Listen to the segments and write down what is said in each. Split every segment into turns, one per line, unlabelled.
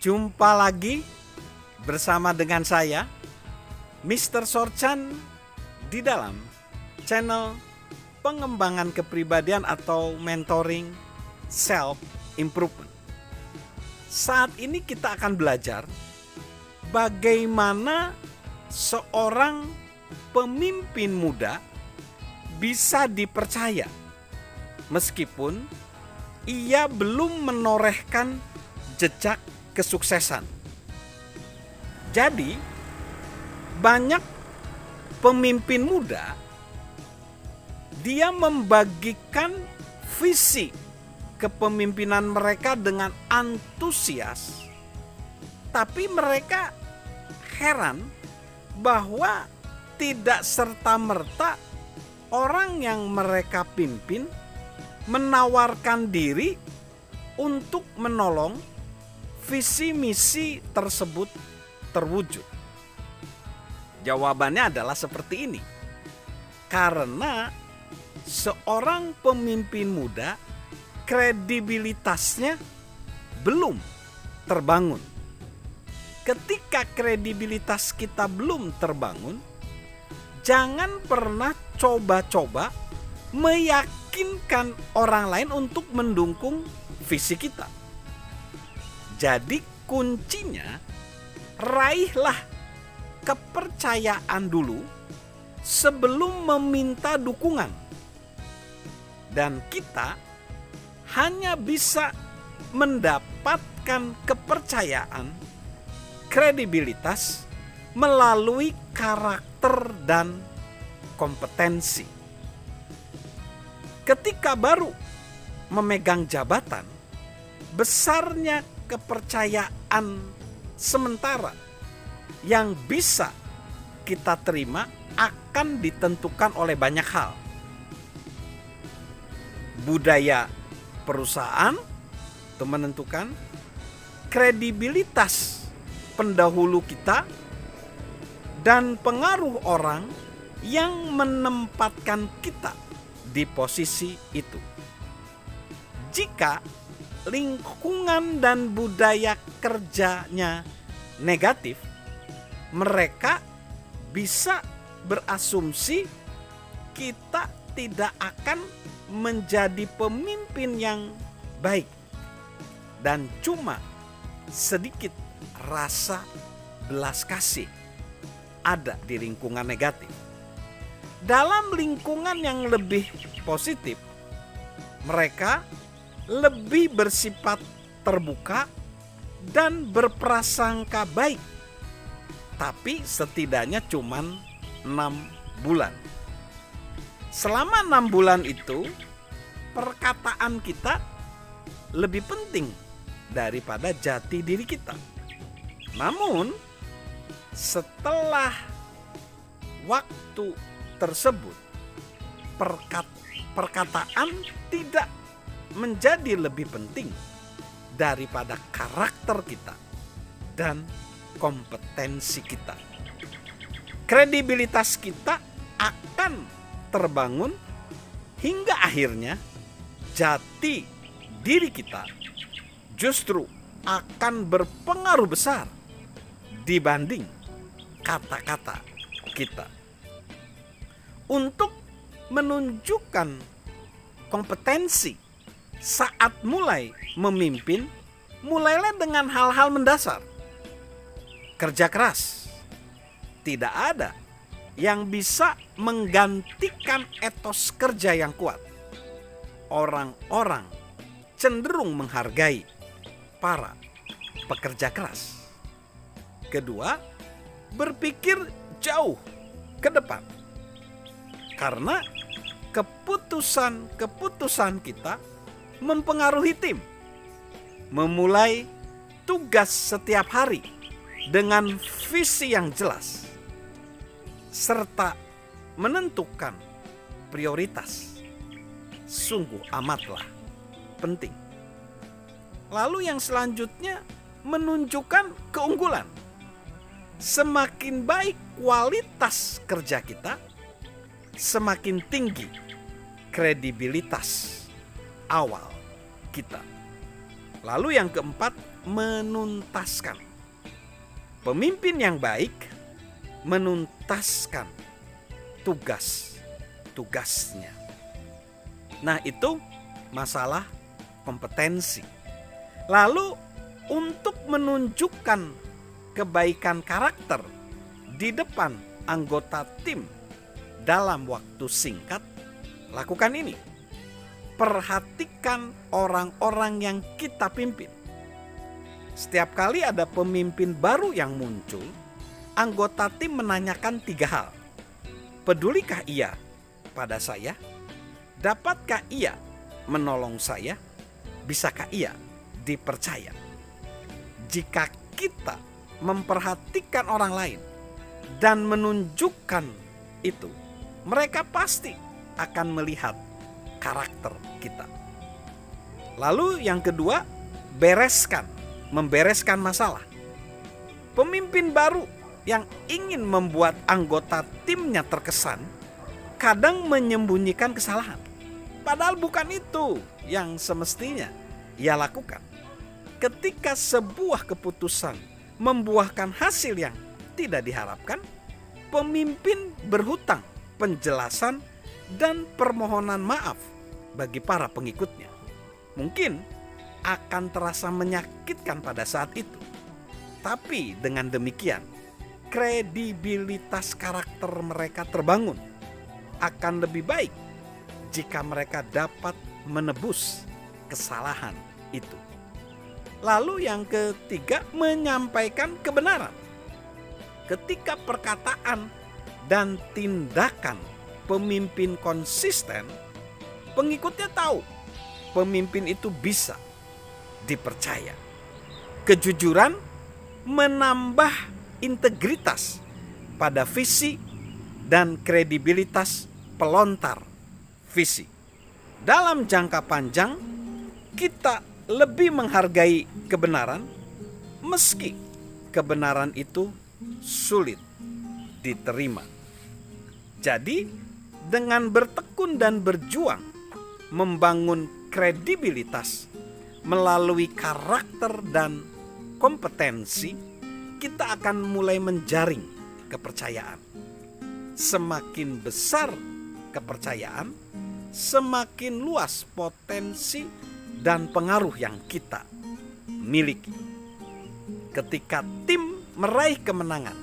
Jumpa lagi bersama dengan saya, Mr. Sorchan, di dalam channel pengembangan kepribadian atau mentoring self improvement. Saat ini kita akan belajar bagaimana seorang pemimpin muda bisa dipercaya meskipun ia belum menorehkan jejak kesuksesan. Jadi, banyak pemimpin muda dia membagikan visi kepemimpinan mereka dengan antusias, tapi mereka heran bahwa tidak serta-merta orang yang mereka pimpin menawarkan diri untuk menolong visi misi tersebut terwujud. Jawabannya adalah seperti ini. Karena seorang pemimpin muda kredibilitasnya belum terbangun. Ketika kredibilitas kita belum terbangun, jangan pernah coba-coba meyakinkan orang lain untuk mendukung visi kita. Jadi kuncinya, raihlah kepercayaan dulu sebelum meminta dukungan. Dan kita hanya bisa mendapatkan kepercayaan, kredibilitas melalui karakter dan kompetensi. Ketika baru memegang jabatan, besarnya kepercayaan sementara yang bisa kita terima akan ditentukan oleh banyak hal. Budaya perusahaan itu menentukan, kredibilitas pendahulu kita, dan pengaruh orang yang menempatkan kita di posisi itu. Jika lingkungan dan budaya kerjanya negatif, mereka bisa berasumsi kita tidak akan menjadi pemimpin yang baik dan cuma sedikit rasa belas kasih ada di lingkungan negatif. Dalam lingkungan yang lebih positif, mereka lebih bersifat terbuka dan berprasangka baik. Tapi setidaknya cuma 6 bulan. Selama 6 bulan itu, perkataan kita lebih penting daripada jati diri kita. Namun, setelah waktu tersebut, perkataan tidak menjadi lebih penting daripada karakter kita dan kompetensi kita. Kredibilitas kita akan terbangun hingga akhirnya jati diri kita justru akan berpengaruh besar dibanding kata-kata kita. Untuk menunjukkan kompetensi saat mulai memimpin, mulailah dengan hal-hal mendasar. Kerja keras. Tidak ada yang bisa menggantikan etos kerja yang kuat. Orang-orang cenderung menghargai para pekerja keras. Kedua, berpikir jauh ke depan. Karena keputusan kita mempengaruhi tim. Memulai tugas setiap hari dengan visi yang jelas, serta menentukan prioritas. Sungguh amatlah penting. Lalu yang selanjutnya, menunjukkan keunggulan. Semakin baik kualitas kerja kita, semakin tinggi kredibilitas awal kita. Lalu yang keempat, menuntaskan. Pemimpin yang baik menuntaskan tugasnya. Nah, itu masalah kompetensi. Lalu untuk menunjukkan kebaikan karakter di depan anggota tim dalam waktu singkat, lakukan ini. Perhatikan orang-orang yang kita pimpin. Setiap kali ada pemimpin baru yang muncul, anggota tim menanyakan 3 hal. Pedulikah ia pada saya? Dapatkah ia menolong saya? Bisakah ia dipercaya? Jika kita memperhatikan orang lain dan menunjukkan itu, mereka pasti akan melihat karakter kita. Lalu yang kedua, membereskan masalah. Pemimpin baru yang ingin membuat anggota timnya terkesan kadang menyembunyikan kesalahan. Padahal bukan itu yang semestinya ia lakukan. Ketika sebuah keputusan membuahkan hasil yang tidak diharapkan, pemimpin berhutang penjelasan dan permohonan maaf bagi para pengikutnya. Mungkin akan terasa menyakitkan pada saat itu. Tapi dengan demikian, kredibilitas karakter mereka terbangun. Akan lebih baik jika mereka dapat menebus kesalahan itu. Lalu yang ketiga, menyampaikan kebenaran. Ketika perkataan dan tindakan pemimpin konsisten, pengikutnya tahu pemimpin itu bisa dipercaya. Kejujuran menambah integritas pada visi dan kredibilitas pelontar visi. Dalam jangka panjang, kita lebih menghargai kebenaran meski kebenaran itu sulit diterima. Jadi, dengan bertekun dan berjuang membangun kredibilitas melalui karakter dan kompetensi, kita akan mulai menjaring kepercayaan. Semakin besar kepercayaan, semakin luas potensi dan pengaruh yang kita miliki. Ketika tim meraih kemenangan,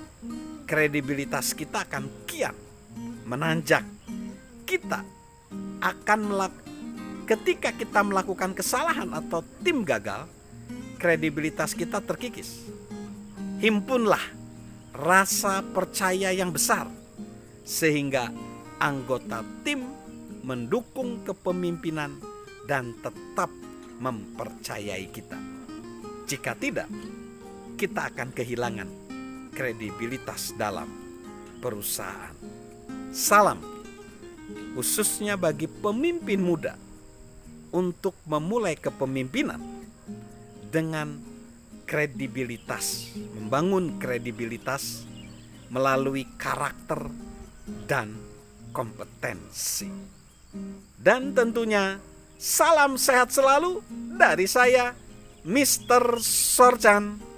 kredibilitas kita akan kian menanjak. Ketika kita melakukan kesalahan atau tim gagal, kredibilitas kita terkikis. Himpunlah rasa percaya yang besar sehingga anggota tim mendukung kepemimpinan dan tetap mempercayai kita. Jika tidak, kita akan kehilangan kredibilitas dalam perusahaan. Salam khususnya bagi pemimpin muda untuk memulai kepemimpinan dengan kredibilitas, membangun kredibilitas melalui karakter dan kompetensi. Dan tentunya salam sehat selalu dari saya, Mr. Sorjan.